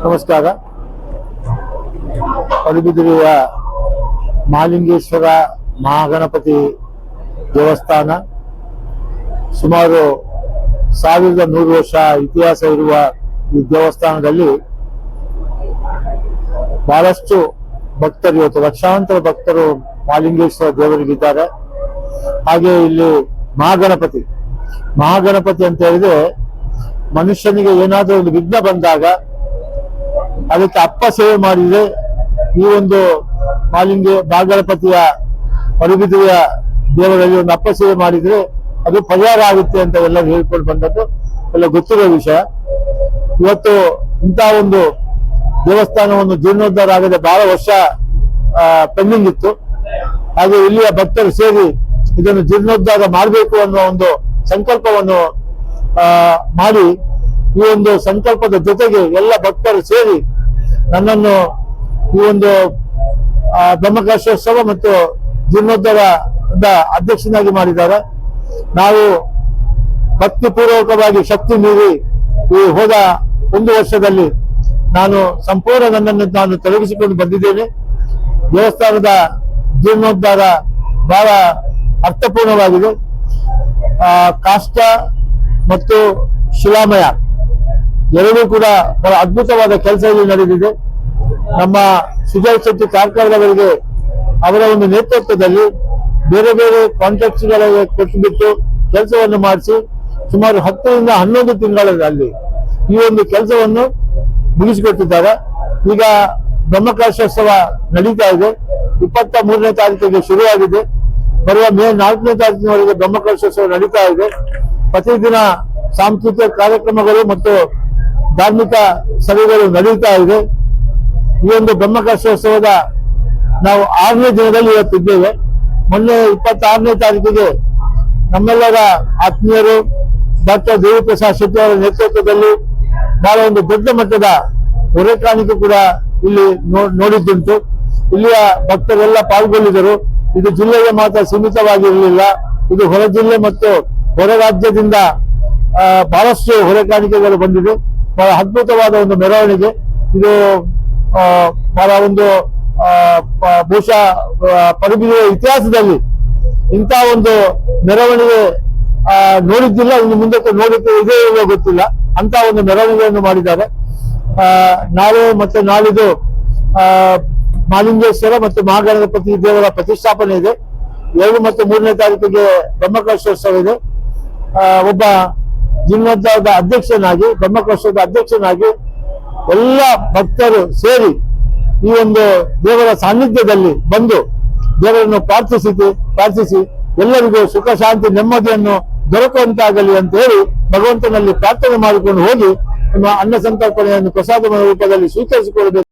ನಮಸ್ಕಾರ. ಪಡುಬಿದಿರೆಯ ಮಹಾಲಿಂಗೇಶ್ವರ ಮಹಾಗಣಪತಿ ದೇವಸ್ಥಾನ ಸುಮಾರು 1100 ವರ್ಷ ಇತಿಹಾಸ ಇರುವ ಈ ದೇವಸ್ಥಾನದಲ್ಲಿ ಬಹಳಷ್ಟು ಭಕ್ತರು, ಇವತ್ತು ಲಕ್ಷಾಂತರ ಭಕ್ತರು ಮಹಾಲಿಂಗೇಶ್ವರ ದೇವರಿಗಿದ್ದಾರೆ. ಹಾಗೆ ಇಲ್ಲಿ ಮಹಾಗಣಪತಿ ಅಂತ ಹೇಳಿದ್ರೆ ಮನುಷ್ಯನಿಗೆ ಏನಾದರೂ ಒಂದು ವಿಘ್ನ ಬಂದಾಗ ಅದಕ್ಕೆ ಅಪ್ಪ ಸೇವೆ ಮಾಡಿದ್ರೆ ಈ ಒಂದು ಮಹಾಗಣಪತಿಯ ಪಡುಬಿದಿರೆಯ ದೇವರಲ್ಲಿ ಒಂದು ಅಪ್ಪ ಸೇವೆ ಮಾಡಿದ್ರೆ ಅದು ಪರಿಹಾರ ಆಗುತ್ತೆ ಅಂತ ಎಲ್ಲರೂ ಹೇಳ್ಕೊಂಡು ಬಂದದ್ದು ಎಲ್ಲ ಗೊತ್ತಿರೋ ವಿಷಯ. ಇವತ್ತು ಇಂತಹ ಒಂದು ದೇವಸ್ಥಾನವನ್ನು ಜೀರ್ಣೋದ್ಧಾರ ಆಗದೆ ಬಹಳ ವರ್ಷ ಪೆಂಡಿಂಗ್ ಇತ್ತು. ಹಾಗೆ ಇಲ್ಲಿಯ ಭಕ್ತರು ಸೇರಿ ಇದನ್ನು ಜೀರ್ಣೋದ್ಧಾರ ಮಾಡಬೇಕು ಅನ್ನೋ ಒಂದು ಸಂಕಲ್ಪವನ್ನು ಮಾಡಿ ಈ ಒಂದು ಸಂಕಲ್ಪದ ಜೊತೆಗೆ ಎಲ್ಲ ಭಕ್ತರು ಸೇರಿ ನನ್ನನ್ನು ಈ ಒಂದು ಬ್ರಹ್ಮಕಲಶೋತ್ಸವ ಮತ್ತು ಜೀರ್ಣೋದ್ಧಾರದ ಅಧ್ಯಕ್ಷನಾಗಿ ಮಾಡಿದ್ದಾರೆ. ನಾವು ಭಕ್ತಿಪೂರ್ವಕವಾಗಿ ಶಕ್ತಿ ಮೀರಿ ಈ ಹೋದ 1 ವರ್ಷದಲ್ಲಿ ನಾನು ಸಂಪೂರ್ಣ ನಾನು ತೊಡಗಿಸಿಕೊಂಡು ಬಂದಿದ್ದೇನೆ. ದೇವಸ್ಥಾನದ ಜೀರ್ಣೋದ್ಧಾರ ಬಹಳ ಅರ್ಥಪೂರ್ಣವಾಗಿದೆ. ಕಾಷ್ಟ ಮತ್ತು ಶಿಲಾಮಯ ಎರಡೂ ಕೂಡ ಬಹಳ ಅದ್ಭುತವಾದ ಕೆಲಸ ಇಲ್ಲಿ ನಡೆದಿದೆ. ನಮ್ಮ ಸುಜಯ್ ಶೆಟ್ಟಿ ಕಾರ್ಕಳದವರಿಗೆ ಅವರ ಒಂದು ನೇತೃತ್ವದಲ್ಲಿ ಬೇರೆ ಬೇರೆ ಕಾಂಟ್ರಾಕ್ಟ್ಸ್ಗಳಿಗೆ ಕೊಟ್ಟುಬಿಟ್ಟು ಕೆಲಸವನ್ನು ಮಾಡಿಸಿ ಸುಮಾರು 10 ರಿಂದ 11 ತಿಂಗಳಲ್ಲಿ ಈ ಒಂದು ಕೆಲಸವನ್ನು ಮುಗಿಸಿಕೊಟ್ಟಿದ್ದಾರೆ. ಈಗ ಬ್ರಹ್ಮಕಲಶೋತ್ಸವ ನಡೀತಾ ಇದೆ. 23ನೇ ತಾರೀಕಿಗೆ ಶುರುವಾಗಿದೆ. ಬರುವ ಮೇ 4ನೇ ತಾರೀಕಿನವರೆಗೆ ಬ್ರಹ್ಮಕಲಶೋತ್ಸವ ನಡೀತಾ ಇದೆ. ಪ್ರತಿದಿನ ಸಾಂಸ್ಕೃತಿಕ ಕಾರ್ಯಕ್ರಮಗಳು ಮತ್ತು ಧಾರ್ಮಿಕ ಸಭೆಗಳು ನಡೀತಾ ಇದೆ. ಈ ಒಂದು ಬ್ರಹ್ಮಕಲಶೋತ್ಸವದ ನಾವು 6ನೇ ದಿನದಲ್ಲಿ ಇವತ್ತಿದ್ದೇವೆ. ಮೊನ್ನೆ 26ನೇ ತಾರೀಕಿಗೆ ನಮ್ಮೆಲ್ಲರ ಆತ್ಮೀಯರು ಡಾಕ್ಟರ್ ದೇವಿಪ್ರಸಾದ್ ಶೆಟ್ಟಿ ಅವರ ನೇತೃತ್ವದಲ್ಲಿ ಬಹಳ ಒಂದು ದೊಡ್ಡ ಮಟ್ಟದ ಹೊರೆ ಕಾಣಿಕೆ ಕೂಡ ಇಲ್ಲಿ ನೋಡಿದ್ದುಂಟು. ಇಲ್ಲಿಯ ಭಕ್ತರೆಲ್ಲ ಪಾಲ್ಗೊಂಡಿದ್ದರು. ಇದು ಜಿಲ್ಲೆಗೆ ಮಾತ್ರ ಸೀಮಿತವಾಗಿರಲಿಲ್ಲ. ಇದು ಹೊರ ಜಿಲ್ಲೆ ಮತ್ತು ಹೊರ ರಾಜ್ಯದಿಂದ ಬಹಳಷ್ಟು ಹೊರೆ ಕಾಣಿಕೆಗಳು ಬಂದಿದೆ. ಬಹಳ ಅದ್ಭುತವಾದ ಒಂದು ಮೆರವಣಿಗೆ ಇದು. ಬಹಳ ಒಂದು ಬಹುಶಃ ಪಡುಬಿದಿರೆಯ ಇತಿಹಾಸದಲ್ಲಿ ಇಂಥ ಒಂದು ಮೆರವಣಿಗೆ ನೋಡಿದ್ದಿಲ್ಲ. ಇನ್ನು ಮುಂದಕ್ಕೆ ನೋಡಿದ್ದು ಇದೇ ಇಲ್ಲೋ ಗೊತ್ತಿಲ್ಲ. ಅಂತ ಒಂದು ಮೆರವಣಿಗೆಯನ್ನು ಮಾಡಿದ್ದಾರೆ. ನಾಳೆ ಮತ್ತು ನಾಳಿದ್ದು ಮಹಾಲಿಂಗೇಶ್ವರ ಮತ್ತು ಮಹಾಗಣಪತಿ ದೇವರ ಪ್ರತಿಷ್ಠಾಪನೆ ಇದೆ. 2 ಮತ್ತು 3ನೇ ತಾರೀಕಿಗೆ ಬ್ರಹ್ಮಕಲಶೋತ್ಸವ ಇದೆ. ಒಬ್ಬ ಜೀರ್ಣೋದ್ಧಾರದ ಅಧ್ಯಕ್ಷನಾಗಿ, ಬ್ರಹ್ಮಕಲಶದ ಅಧ್ಯಕ್ಷನಾಗಿ ಎಲ್ಲ ಭಕ್ತರು ಸೇರಿ ಈ ಒಂದು ದೇವರ ಸಾನ್ನಿಧ್ಯದಲ್ಲಿ ಬಂದು ದೇವರನ್ನು ಪ್ರಾರ್ಥಿಸಿ ಎಲ್ಲರಿಗೂ ಸುಖ ಶಾಂತಿ ನೆಮ್ಮದಿಯನ್ನು ದೊರಕುವಂತಾಗಲಿ ಅಂತ ಹೇಳಿ ಭಗವಂತನಲ್ಲಿ ಪ್ರಾರ್ಥನೆ ಮಾಡಿಕೊಂಡು ಹೋಗಿ ನಿಮ್ಮ ಅನ್ನ ಸಂತರ್ಪಣೆಯನ್ನು ಪ್ರಸಾದ ರೂಪದಲ್ಲಿ ಸ್ವೀಕರಿಸಿಕೊಳ್ಳಬೇಕು.